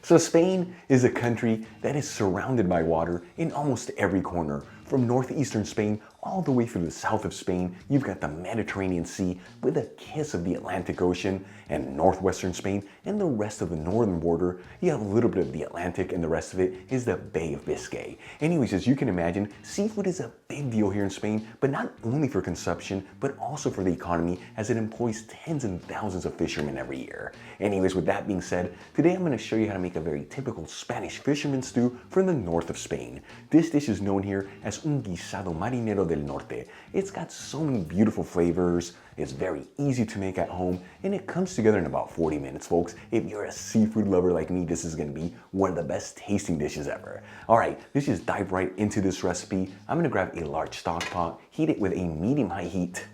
So Spain is a country that is surrounded by water in almost every corner. From northeastern Spain all the way through the south of Spain, you've got the Mediterranean Sea with a kiss of the Atlantic Ocean, and northwestern Spain and the rest of the northern border, you have a little bit of the Atlantic, and the rest of it is the Bay of Biscay. Anyways, as you can imagine, seafood is a big deal here in Spain, but not only for consumption, but also for the economy, as it employs tens and thousands of fishermen every year. Anyways, with that being said, today I'm going to show you how to make a very typical Spanish fisherman stew from the north of Spain. This dish is known here as un guisado marinero del norte. It's got so many beautiful flavors, it's very easy to make at home, and it comes together in about 40 minutes, folks. If you're a seafood lover like me, this is going to be one of the best tasting dishes ever. Alright, let's just dive right into this recipe. I'm going to grab a large stock pot, heat it with a medium-high heat,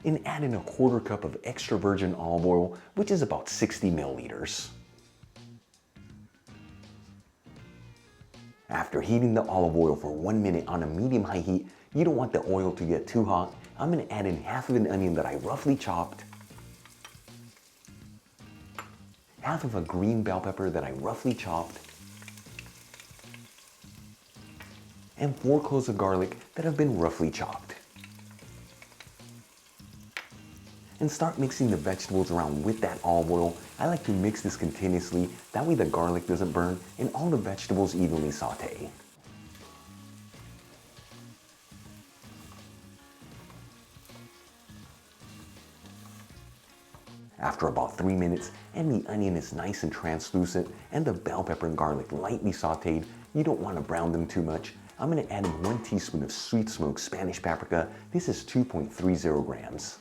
and add in a quarter cup of extra virgin olive oil, which is about 60 milliliters. After heating the olive oil for 1 minute on a medium-high heat, you don't want the oil to get too hot. I'm going to add in half of an onion that I roughly chopped, half of a green bell pepper that I roughly chopped, and 4 cloves of garlic that have been roughly chopped. And start mixing the vegetables around with that olive oil. I like to mix this continuously, that way the garlic doesn't burn and all the vegetables evenly saute. After about 3 minutes, and the onion is nice and translucent and the bell pepper and garlic lightly sauteed, you don't want to brown them too much, I'm going to add in 1 teaspoon of sweet smoked Spanish paprika. This is 2.30 grams.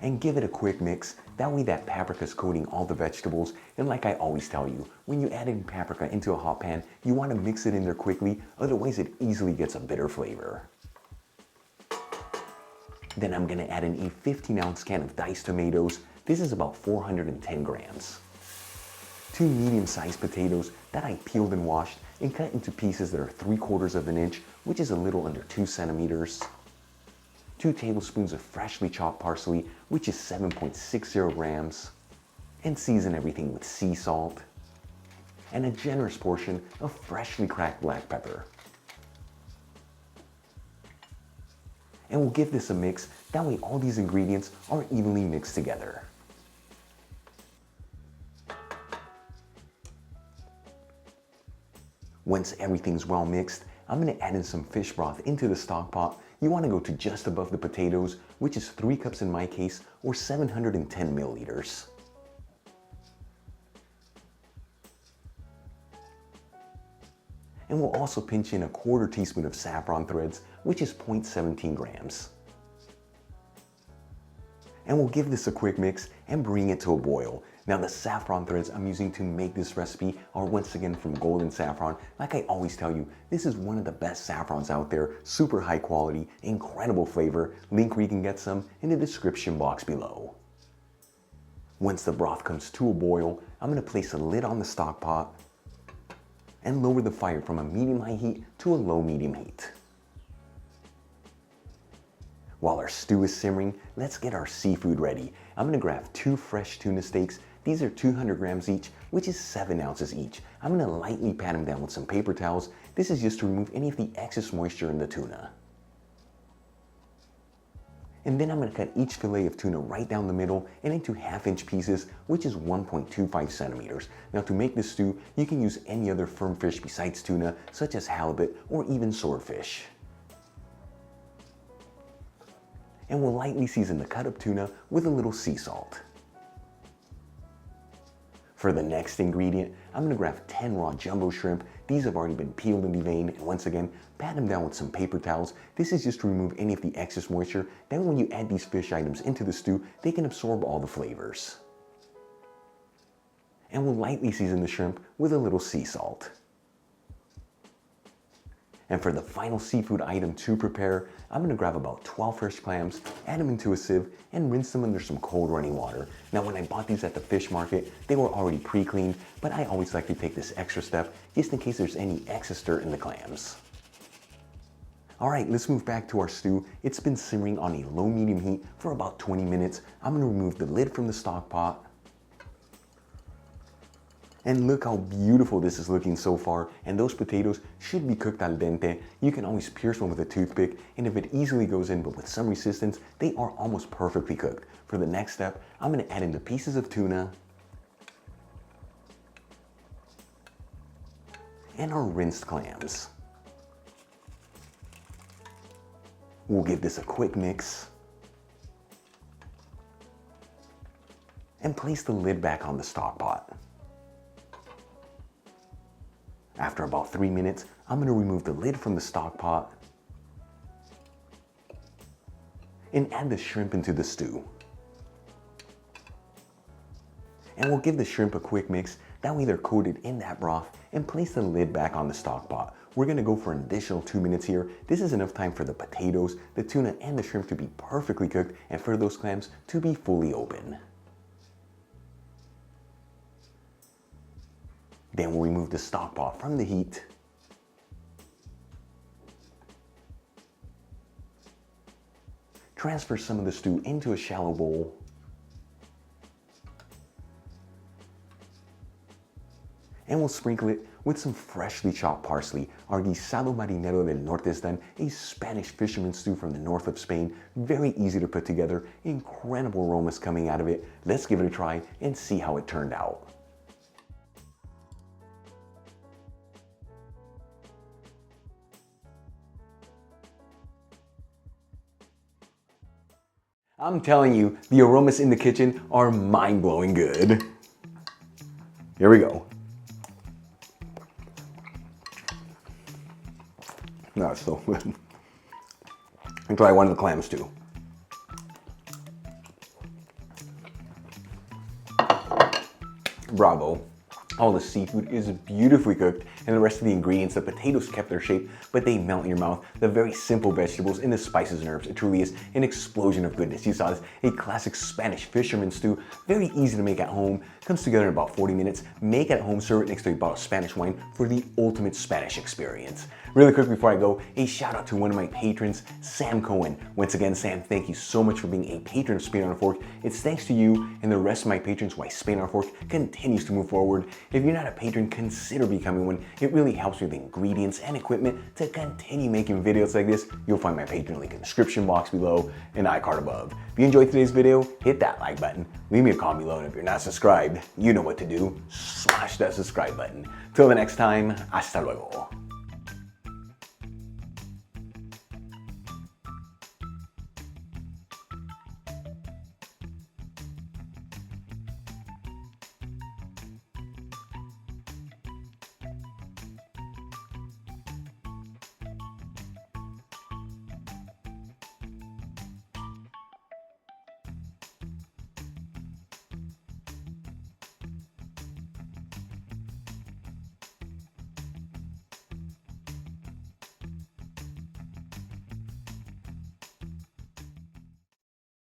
And give it a quick mix, that way that paprika is coating all the vegetables. And like I always tell you, when you add in paprika into a hot pan, you want to mix it in there quickly, otherwise it easily gets a bitter flavor. Then I'm going to add in a 15-ounce can of diced tomatoes. This is about 410 grams. 2 medium-sized potatoes that I peeled and washed and cut into pieces that are 3/4 of an inch, which is a little under 2 centimeters. 2 tablespoons of freshly chopped parsley, which is 7.60 grams. And season everything with sea salt. And a generous portion of freshly cracked black pepper. And we'll give this a mix, that way all these ingredients are evenly mixed together. Once everything's well mixed, I'm going to add in some fish broth into the stock pot. You want to go to just above the potatoes, which is 3 cups in my case, or 710 milliliters. And we'll also pinch in a 1/4 teaspoon of saffron threads, which is 0.17 grams. And we'll give this a quick mix and bring it to a boil. Now the saffron threads I'm using to make this recipe are once again from Golden Saffron. Like I always tell you, this is one of the best saffrons out there, super high quality, incredible flavor. Link where you can get some in the description box below. Once the broth comes to a boil, I'm going to place a lid on the stock pot and lower the fire from a medium-high heat to a low-medium heat. While our stew is simmering, let's get our seafood ready. I'm going to grab 2 fresh tuna steaks. These are 200 grams each, which is 7 ounces each. I'm going to lightly pat them down with some paper towels. This is just to remove any of the excess moisture in the tuna. And then I'm going to cut each fillet of tuna right down the middle and into 1/2-inch pieces, which is 1.25 centimeters. Now to make this stew, you can use any other firm fish besides tuna, such as halibut or even swordfish. And we'll lightly season the cut up tuna with a little sea salt. For the next ingredient, I'm going to grab 10 raw jumbo shrimp. These have already been peeled and deveined, and once again, pat them down with some paper towels. This is just to remove any of the excess moisture. Then when you add these fish items into the stew, they can absorb all the flavors. And we'll lightly season the shrimp with a little sea salt. And for the final seafood item to prepare, I'm going to grab about 12 fresh clams, add them into a sieve, and rinse them under some cold running water. Now when I bought these at the fish market, they were already pre-cleaned, but I always like to take this extra step just in case there's any excess dirt in the clams. Alright, let's move back to our stew. It's been simmering on a low-medium heat for about 20 minutes. I'm going to remove the lid from the stock pot. And look how beautiful this is looking so far, and those potatoes should be cooked al dente. You can always pierce one with a toothpick, and if it easily goes in but with some resistance, they are almost perfectly cooked. For the next step, I'm going to add in the pieces of tuna and our rinsed clams. We'll give this a quick mix and place the lid back on the stock pot. After about 3 minutes, I'm going to remove the lid from the stock pot and add the shrimp into the stew. And we'll give the shrimp a quick mix, that way they're coated in that broth, and place the lid back on the stock pot. We're going to go for an additional 2 minutes here. This is enough time for the potatoes, the tuna, and the shrimp to be perfectly cooked, and for those clams to be fully open. Then we'll remove the stock pot from the heat. Transfer some of the stew into a shallow bowl. And we'll sprinkle it with some freshly chopped parsley. Our Guisado Marinero del Norte is done, a Spanish fisherman stew from the north of Spain. Very easy to put together, incredible aromas coming out of it. Let's give it a try and see how it turned out. I'm telling you, the aromas in the kitchen are mind-blowing good. Here we go. That's so good. I'll try one of the clams too. Bravo. All the seafood is beautifully cooked, and the rest of the ingredients, the potatoes kept their shape, but they melt in your mouth. The very simple vegetables and the spices and herbs, it truly is an explosion of goodness. You saw this, a classic Spanish fisherman stew, very easy to make at home, comes together in about 40 minutes. Make it at home, serve it next to a bottle of Spanish wine for the ultimate Spanish experience. Really quick before I go, a shout out to one of my patrons, Sam Cohen. Once again, Sam, thank you so much for being a patron of Spain on a Fork. It's thanks to you and the rest of my patrons why Spain on a Fork continues to move forward. If you're not a patron, consider becoming one. It really helps with ingredients and equipment to continue making videos like this. You'll find my patron link in the description box below and iCard above. If you enjoyed today's video, hit that like button. Leave me a comment below, and if you're not subscribed, you know what to do. Smash that subscribe button. Till the next time, hasta luego.